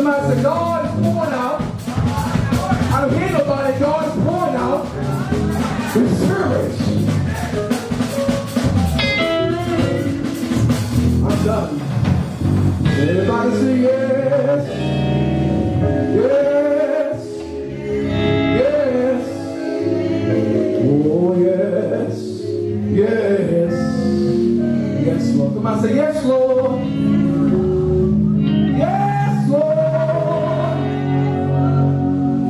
Somebody say, God is pouring out. I don't hear nobody. God is pouring out His Spirit. I'm done. Everybody say yes. Yes. Yes. Oh, yes. Yes. Yes, Lord. Come on, say yes, Lord. Yes, Lord.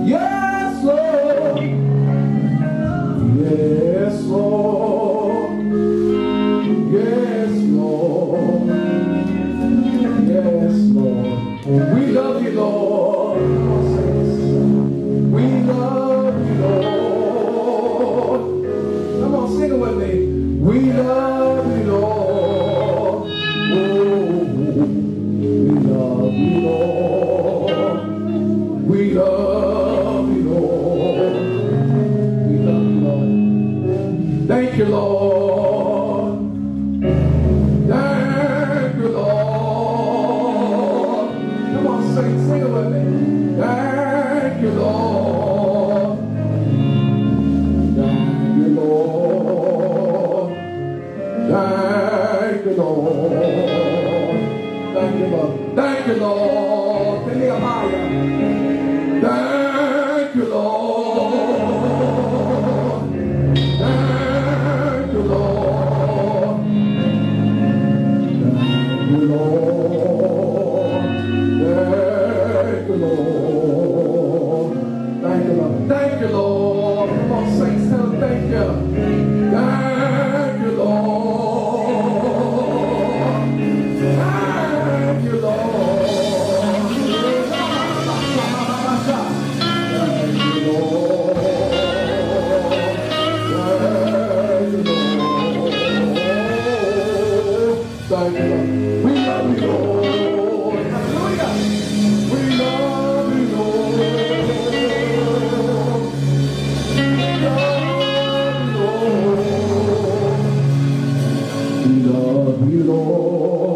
Yes, Lord. Yes, Lord. Yes, Lord. Yes, Lord. We love you, Lord. We love you, Lord. Come on, sing it with me. We love you, Lord. Oh, we love you, Lord. We love you, Lord. We love you, Lord. Thank you, Lord. Thank you, Lord. Come on, sing it with me. Thank you, Lord. Thank you, Lord. Thank you, Lord. Thank you, Lord. Thank you, Lord. Give me a higher. Thank you, Lord. Thank you, Lord. Thank you, Lord. Thank you, Lord. Thank you, Lord. Thank you, Lord. Come on, saints, tell them thank you. Thank you, Lord. Thank you, Lord. Thank you, Lord. Thank you, Lord. We love you, Lord. Hallelujah. We love you, Lord. We love you, Lord.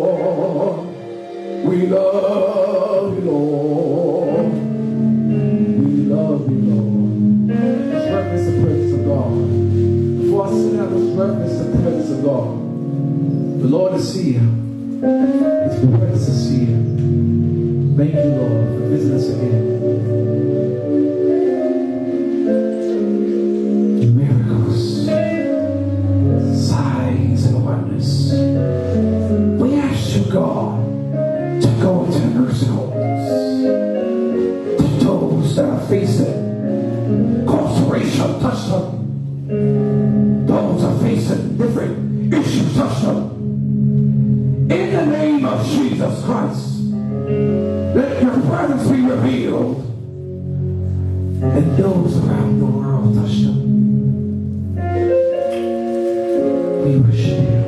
We love you, Lord. We love you, Lord. Let's reference the presence of God. Before I sit down, let's reference the presence of God. The Lord is here. His presence is here. Thank you, Lord, for visiting us again. Miracles, signs, and wonders. We ask you, God, to go into nursing homes, to those that are facing incarceration, touch them. Those are facing different issues, touch them. In the name of Jesus Christ, let your presence be revealed. And those around the world, touch them. We worship you,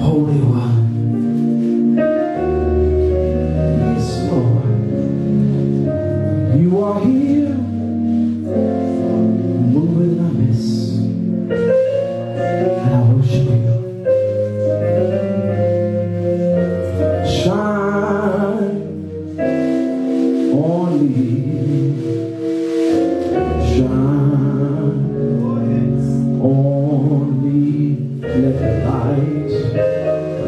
Holy One. Yes, Lord. You are here, moving in our midst. And I worship you. Shine on me. Shine on me. Let the light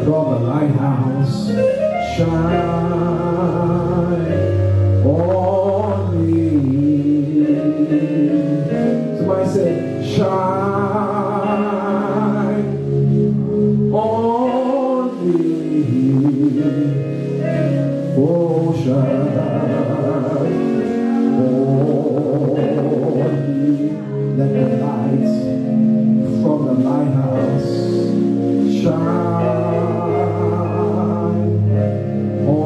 from the lighthouse shine on me. Somebody say, shine on me. Oh, shine on me. Let the light from the lighthouse shine on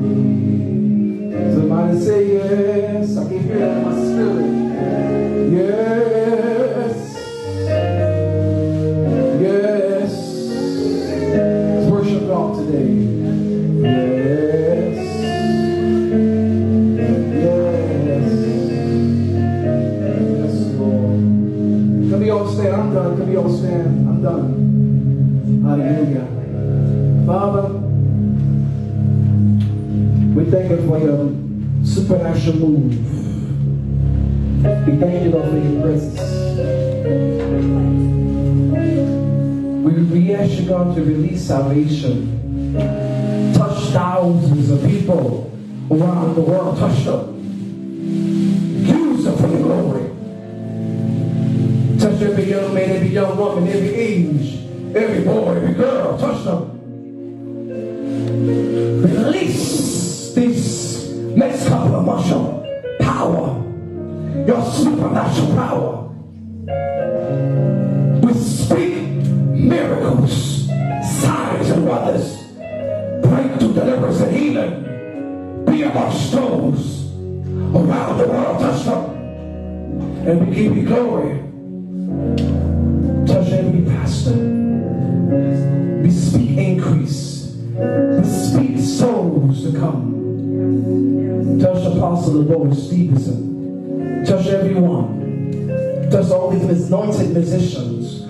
me. Somebody say yes. I can hear that in my spirit. Yes. Yes. Let's worship God today. Yes. thank you for your supernatural move. We thank you, Lord, for your presence. We ask you, God, to release salvation. Touch thousands of people around the world. Touch them. Use them for your glory. Touch every young man, every young woman, every age, every boy, every girl. Touch them. Release this next couple of months your power, your supernatural power. We speak miracles, signs and wonders, breakthrough, deliverance and healing. Be amongst those around the world. Touch them. And we give you glory. Touch every pastor. We speak increase. We speak souls to come. Touch Apostle Boyd Stevenson. Touch everyone. Touch all these anointed musicians